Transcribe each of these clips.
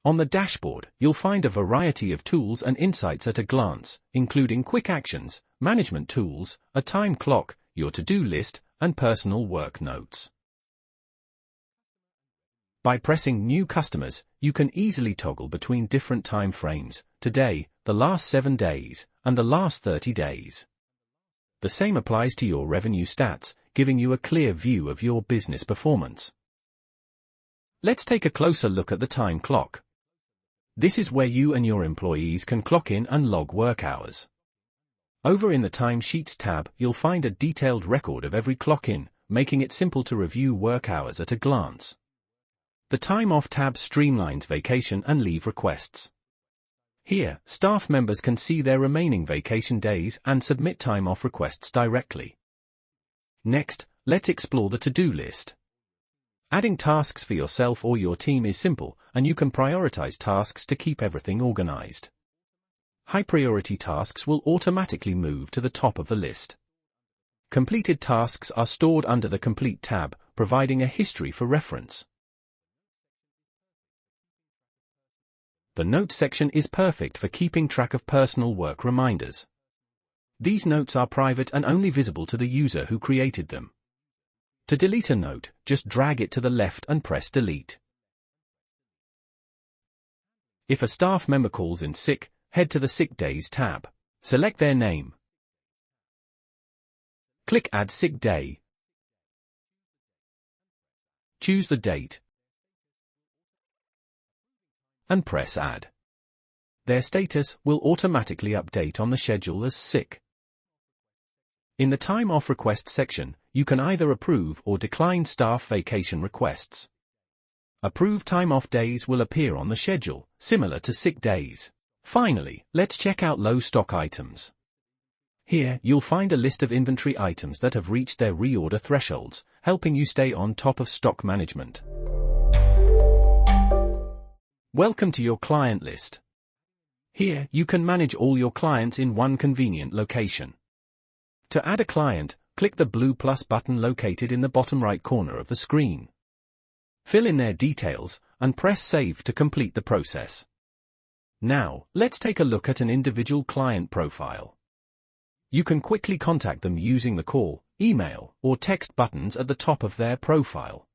On the dashboard, you'll find a variety of tools and insights at a glance, including quick actions, management tools, a time clock, your to-do list, and personal work notes. By pressing New Customers, you can easily toggle between different time frames, today, the last 7 days, and the last 30 days. The same applies to your revenue stats, giving you a clear view of your business performance. Let's take a closer look at the time clock. This is where you and your employees can clock in and log work hours. Over in the Timesheets tab, you'll find a detailed record of every clock in, making it simple to review work hours at a glance. The Time Off tab streamlines vacation and leave requests. Here, staff members can see their remaining vacation days and submit time off requests directly. Next, let's explore the to-do list. Adding tasks for yourself or your team is simple, and you can prioritize tasks to keep everything organized. High-priority tasks will automatically move to the top of the list. Completed tasks are stored under the Complete tab, providing a history for reference. The Notes section is perfect for keeping track of personal work reminders. These notes are private and only visible to the user who created them. To delete a note, just drag it to the left and press Delete. If a staff member calls in sick, head to the Sick Days tab. Select their name. Click Add Sick Day. Choose the date. And press Add. Their status will automatically update on the schedule as sick. In the Time Off Request section, you can either approve or decline staff vacation requests. Approved time off days will appear on the schedule, similar to sick days. Finally, let's check out low stock items. Here, you'll find a list of inventory items that have reached their reorder thresholds, helping you stay on top of stock management. Welcome to your client list. Here, you can manage all your clients in one convenient location. To add a client, click the blue plus button located in the bottom right corner of the screen. Fill in their details, and press Save to complete the process. Now, let's take a look at an individual client profile. You can quickly contact them using the call, email, or text buttons at the top of their profile.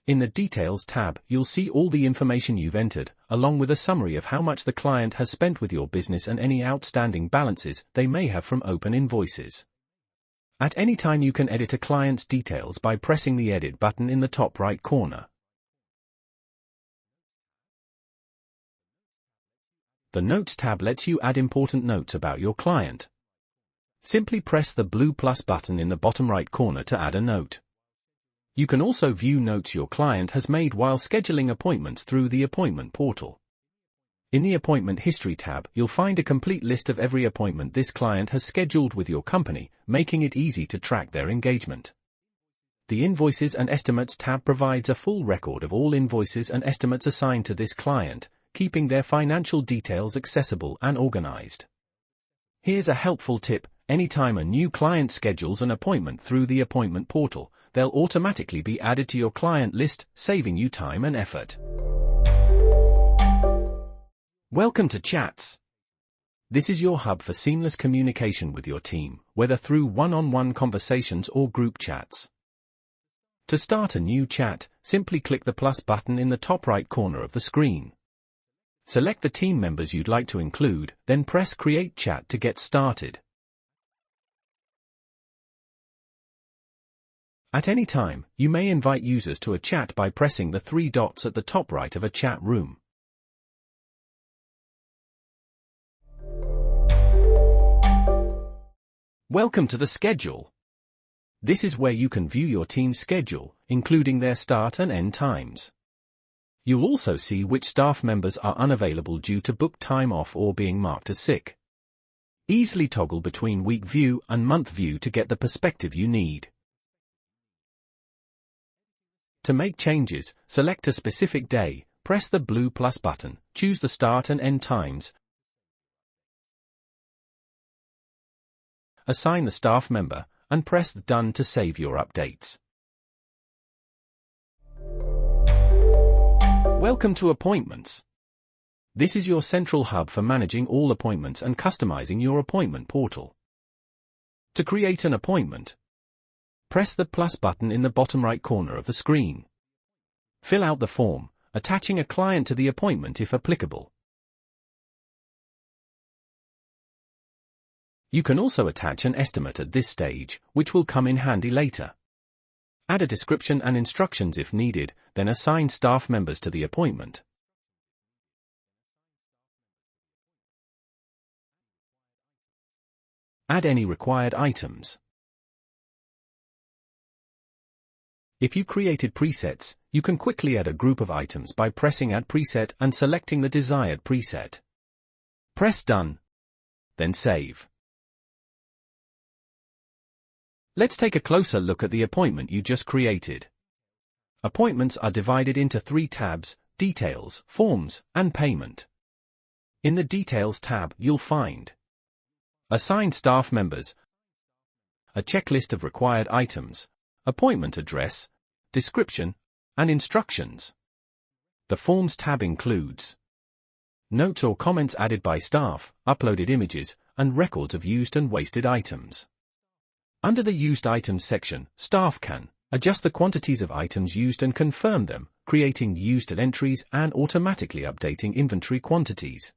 In the Details tab, you'll see all the information you've entered, along with a summary of how much the client has spent with your business and any outstanding balances they may have from open invoices. At any time you can edit a client's details by pressing the Edit button in the top right corner. The Notes tab lets you add important notes about your client. Simply press the blue plus button in the bottom right corner to add a note. You can also view notes your client has made while scheduling appointments through the Appointment portal. In the Appointment History tab, you'll find a complete list of every appointment this client has scheduled with your company, making it easy to track their engagement. The Invoices and Estimates tab provides a full record of all invoices and estimates assigned to this client, keeping their financial details accessible and organized. Here's a helpful tip: anytime a new client schedules an appointment through the Appointment portal, they'll automatically be added to your client list, saving you time and effort. Welcome to Chats. This is your hub for seamless communication with your team, whether through one-on-one conversations or group chats. To start a new chat, simply click the plus button in the top right corner of the screen. Select the team members you'd like to include, then press Create Chat to get started. At any time, you may invite users to a chat by pressing the 3 dots at the top right of a chat room. Welcome to the schedule. This is where you can view your team's schedule, including their start and end times. You'll also see which staff members are unavailable due to booked time off or being marked as sick. Easily toggle between week view and month view to get the perspective you need. To make changes, select a specific day, press the blue plus button, choose the start and end times, assign the staff member, and press Done to save your updates. Welcome to Appointments. This is your central hub for managing all appointments and customizing your appointment portal. To create an appointment, press the plus button in the bottom right corner of the screen. Fill out the form, attaching a client to the appointment if applicable. You can also attach an estimate at this stage, which will come in handy later. Add a description and instructions if needed, then assign staff members to the appointment. Add any required items. If you created presets, you can quickly add a group of items by pressing Add Preset and selecting the desired preset. Press Done, then Save. Let's take a closer look at the appointment you just created. Appointments are divided into 3 tabs: Details, Forms, and Payment. In the Details tab, you'll find Assigned staff members, a checklist of required items, appointment address, description, and instructions. The Forms tab includes notes or comments added by staff, uploaded images, and records of used and wasted items. Under the Used Items section, staff can adjust the quantities of items used and confirm them, creating used entries and automatically updating inventory quantities.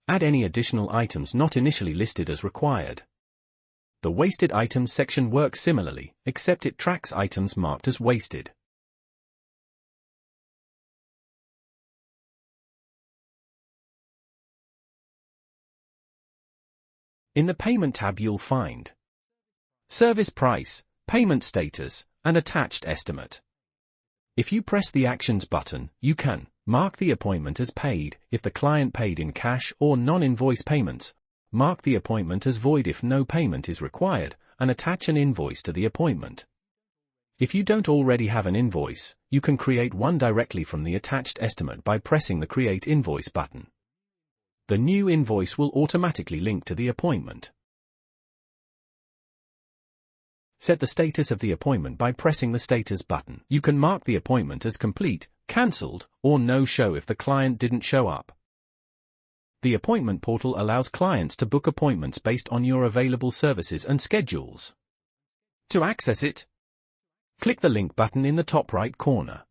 Add any additional items not initially listed as required. The Wasted Items section works similarly, except it tracks items marked as wasted. In the Payment tab you'll find Service Price, Payment Status, and Attached Estimate. If you press the Actions button, you can mark the appointment as paid if the client paid in cash or non-invoice payments, mark the appointment as void if no payment is required, and attach an invoice to the appointment. If you don't already have an invoice, you can create one directly from the attached estimate by pressing the Create Invoice button. The new invoice will automatically link to the appointment. Set the status of the appointment by pressing the Status button. You can mark the appointment as complete, cancelled, or no-show if the client didn't show up. The appointment portal allows clients to book appointments based on your available services and schedules. To access it, click the link button in the top right corner.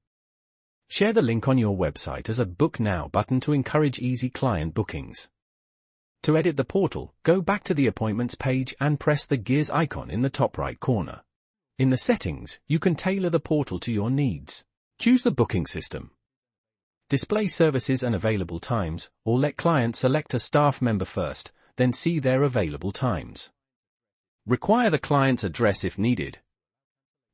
Share the link on your website as a Book Now button to encourage easy client bookings. To edit the portal, go back to the Appointments page and press the gears icon in the top right corner. In the settings, you can tailor the portal to your needs. Choose the booking system. Display services and available times, or let clients select a staff member first, then see their available times. Require the client's address if needed.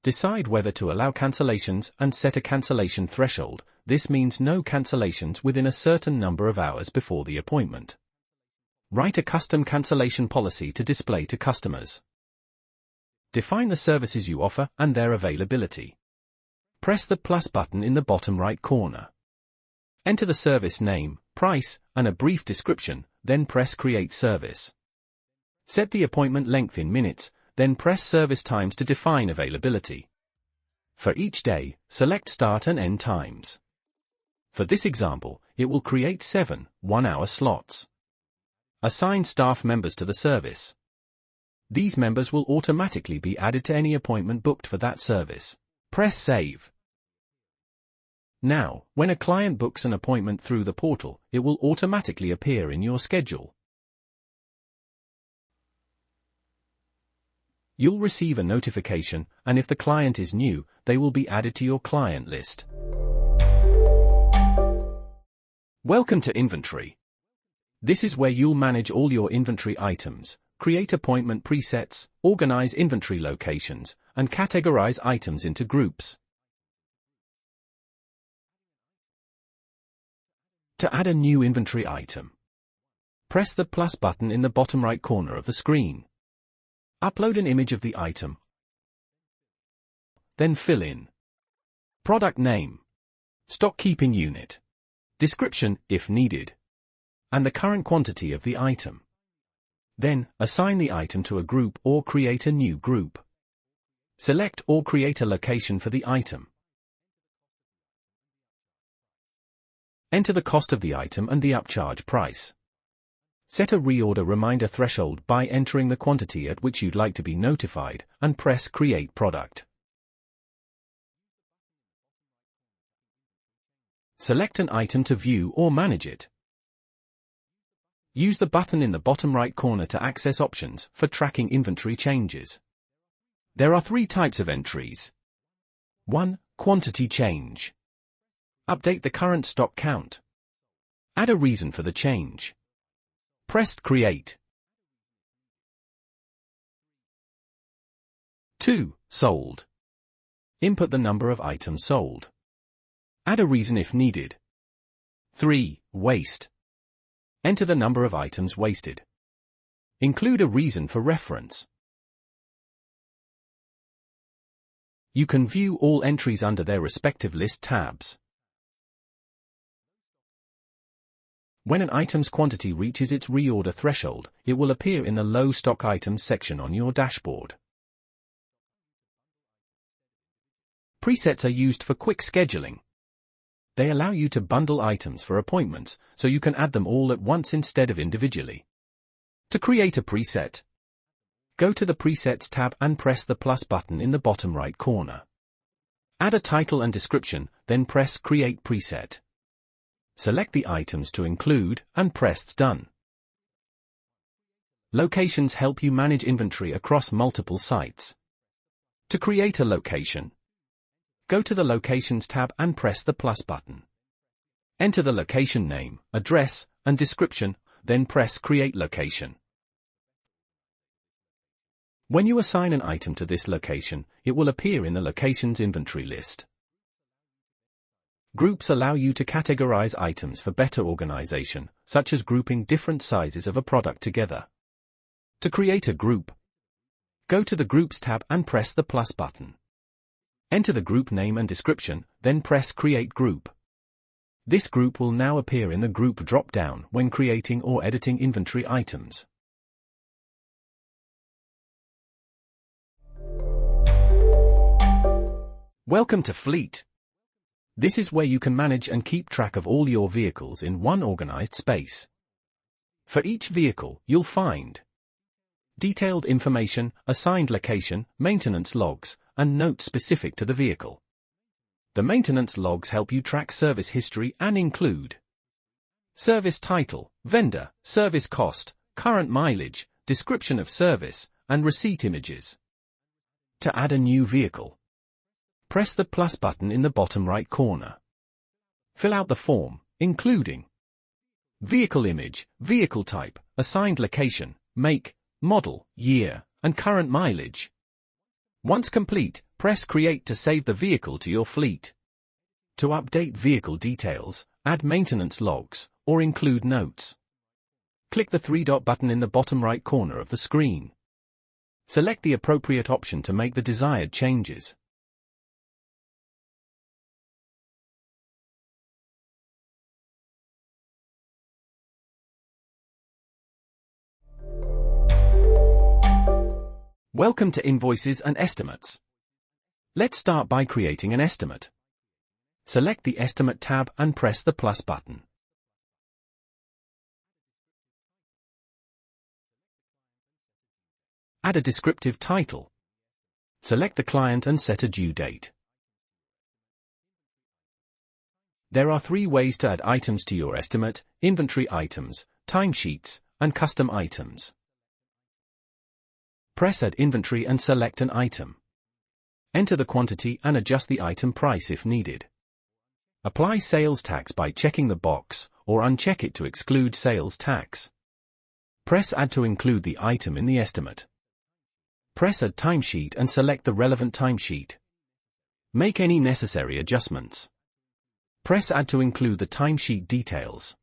Decide whether to allow cancellations and set a cancellation threshold. This means no cancellations within a certain number of hours before the appointment. Write a custom cancellation policy to display to customers. Define the services you offer and their availability. Press the plus button in the bottom right corner. Enter the service name, price, and a brief description, then press Create Service. Set the appointment length in minutes, then press Service Times to define availability. For each day, select Start and End Times. For this example, it will create 7 one-hour slots. Assign staff members to the service. These members will automatically be added to any appointment booked for that service. Press Save. Now, when a client books an appointment through the portal, it will automatically appear in your schedule. You'll receive a notification, and if the client is new, they will be added to your client list. Welcome to Inventory. This is where you'll manage all your inventory items, create appointment presets, organize inventory locations, and categorize items into groups. To add a new inventory item, press the plus button in the bottom right corner of the screen. Upload an image of the item. Then fill in product name, stock keeping unit, description if needed, and the current quantity of the item. Then, assign the item to a group or create a new group. Select or create a location for the item. Enter the cost of the item and the upcharge price. Set a reorder reminder threshold by entering the quantity at which you'd like to be notified, and press Create Product. Select an item to view or manage it. Use the button in the bottom right corner to access options for tracking inventory changes. There are 3 types of entries. 1. Quantity change. Update the current stock count. Add a reason for the change. Press Create. 2. Sold. Input the number of items sold. Add a reason if needed. 3. Waste. Enter the number of items wasted. Include a reason for reference. You can view all entries under their respective list tabs. When an item's quantity reaches its reorder threshold, it will appear in the Low Stock Items section on your dashboard. Presets are used for quick scheduling. They allow you to bundle items for appointments, so you can add them all at once instead of individually. To create a preset, go to the Presets tab and press the plus button in the bottom right corner. Add a title and description, then press Create Preset. Select the items to include, and press Done. Locations help you manage inventory across multiple sites. To create a location, go to the Locations tab and press the plus button. Enter the location name, address, and description, then press Create Location. When you assign an item to this location, it will appear in the location's inventory list. Groups allow you to categorize items for better organization, such as grouping different sizes of a product together. To create a group, go to the Groups tab and press the plus button. Enter the group name and description, then press Create Group. This group will now appear in the Group drop-down when creating or editing inventory items. Welcome to Fleet. This is where you can manage and keep track of all your vehicles in one organized space. For each vehicle, you'll find detailed information, assigned location, maintenance logs, and notes specific to the vehicle. The maintenance logs help you track service history and include service title, vendor, service cost, current mileage, description of service, and receipt images. To add a new vehicle, press the plus button in the bottom right corner. Fill out the form, including vehicle image, vehicle type, assigned location, make, model, year, and current mileage. Once complete, press Create to save the vehicle to your fleet. To update vehicle details, add maintenance logs, or include notes, click the 3-dot button in the bottom right corner of the screen. Select the appropriate option to make the desired changes. Welcome to Invoices and Estimates. Let's start by creating an estimate. Select the Estimate tab and press the plus button. Add a descriptive title. Select the client and set a due date. There are 3 ways to add items to your estimate: inventory items, timesheets, and custom items. Press Add Inventory and select an item. Enter the quantity and adjust the item price if needed. Apply sales tax by checking the box, or uncheck it to exclude sales tax. Press Add to include the item in the estimate. Press Add Timesheet and select the relevant timesheet. Make any necessary adjustments. Press Add to include the timesheet details.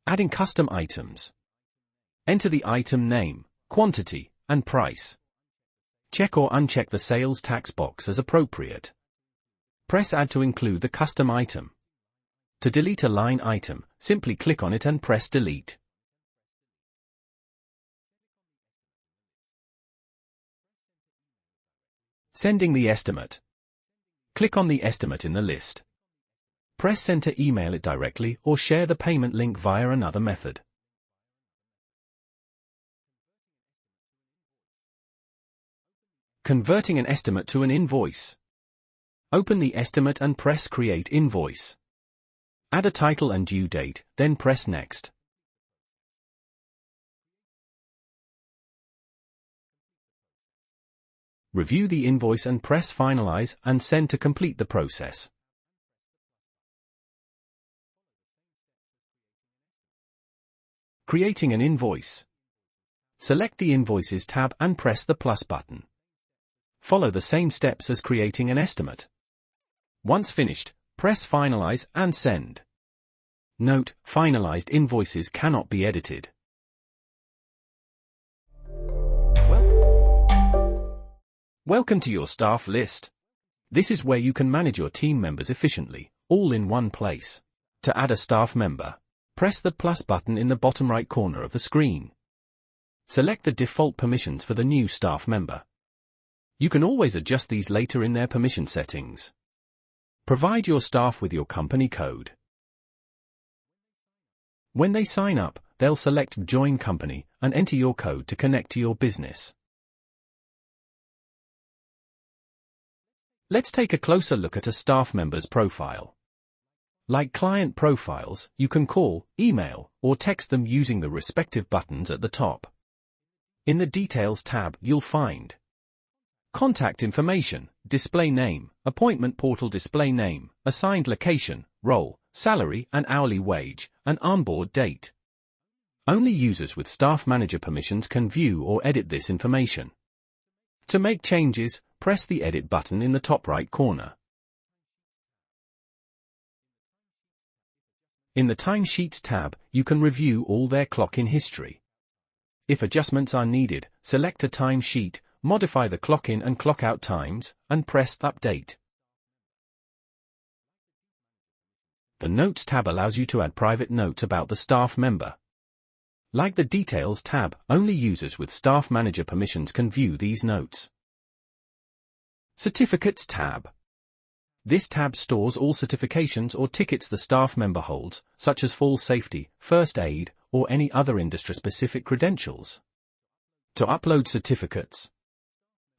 Adding custom items. Enter the item name, quantity, and price. Check or uncheck the sales tax box as appropriate. Press Add to include the custom item. To delete a line item, simply click on it and press Delete. Sending the estimate. Click on the estimate in the list. Press Send to email it directly or share the payment link via another method. Converting an estimate to an invoice. Open the estimate and press Create Invoice. Add a title and due date, then press Next. Review the invoice and press Finalize and Send to complete the process. Creating an invoice. Select the Invoices tab and press the plus button. Follow the same steps as creating an estimate. Once finished, press Finalize and Send. Note: finalized invoices cannot be edited. Welcome to your staff list. This is where you can manage your team members efficiently, all in one place. To add a staff member, press the plus button in the bottom right corner of the screen. Select the default permissions for the new staff member. You can always adjust these later in their permission settings. Provide your staff with your company code. When they sign up, they'll select Join Company and enter your code to connect to your business. Let's take a closer look at a staff member's profile. Like client profiles, you can call, email, or text them using the respective buttons at the top. In the Details tab, you'll find contact information, display name, appointment portal display name, assigned location, role, salary and hourly wage, and onboard date. Only users with staff manager permissions can view or edit this information. To make changes, press the Edit button in the top right corner. In the Timesheets tab, you can review all their clock-in history. If adjustments are needed, select a timesheet, modify the clock-in and clock-out times, and press Update. The Notes tab allows you to add private notes about the staff member. Like the Details tab, only users with staff manager permissions can view these notes. Certificates tab. This tab stores all certifications or tickets the staff member holds, such as fall safety, first aid, or any other industry-specific credentials. To upload certificates,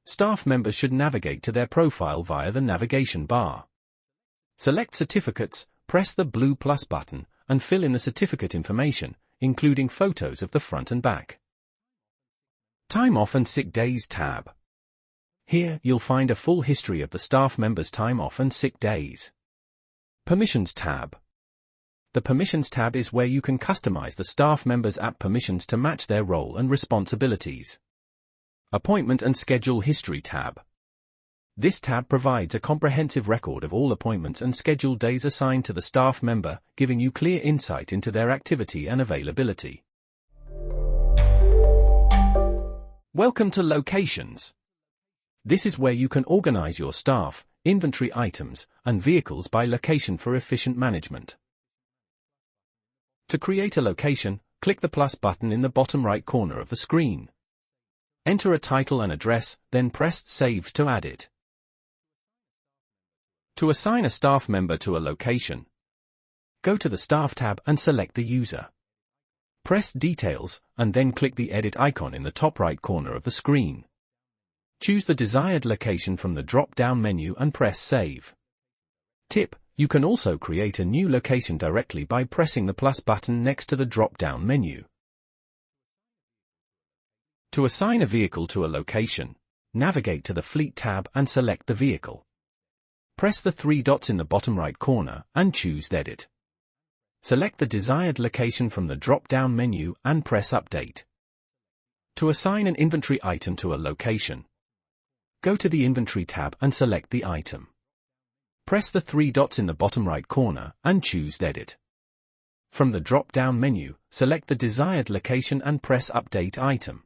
staff members should navigate to their profile via the navigation bar. Select Certificates, press the blue plus button, and fill in the certificate information, including photos of the front and back. Time Off and Sick Days tab. Here, you'll find a full history of the staff member's time off and sick days. Permissions tab. The Permissions tab is where you can customize the staff member's app permissions to match their role and responsibilities. Appointment and Schedule History tab. This tab provides a comprehensive record of all appointments and scheduled days assigned to the staff member, giving you clear insight into their activity and availability. Welcome to Locations. This is where you can organize your staff, inventory items, and vehicles by location for efficient management. To create a location, click the plus button in the bottom right corner of the screen. Enter a title and address, then press Save to add it. To assign a staff member to a location, go to the Staff tab and select the user. Press Details, and then click the Edit icon in the top right corner of the screen. Choose the desired location from the drop-down menu and press Save. Tip: you can also create a new location directly by pressing the plus button next to the drop-down menu. To assign a vehicle to a location, navigate to the Fleet tab and select the vehicle. Press the three dots in the bottom right corner and choose Edit. Select the desired location from the drop-down menu and press Update. To assign an inventory item to a location, go to the Inventory tab and select the item. Press the three dots in the bottom right corner and choose Edit. From the drop-down menu, select the desired location and press Update Item.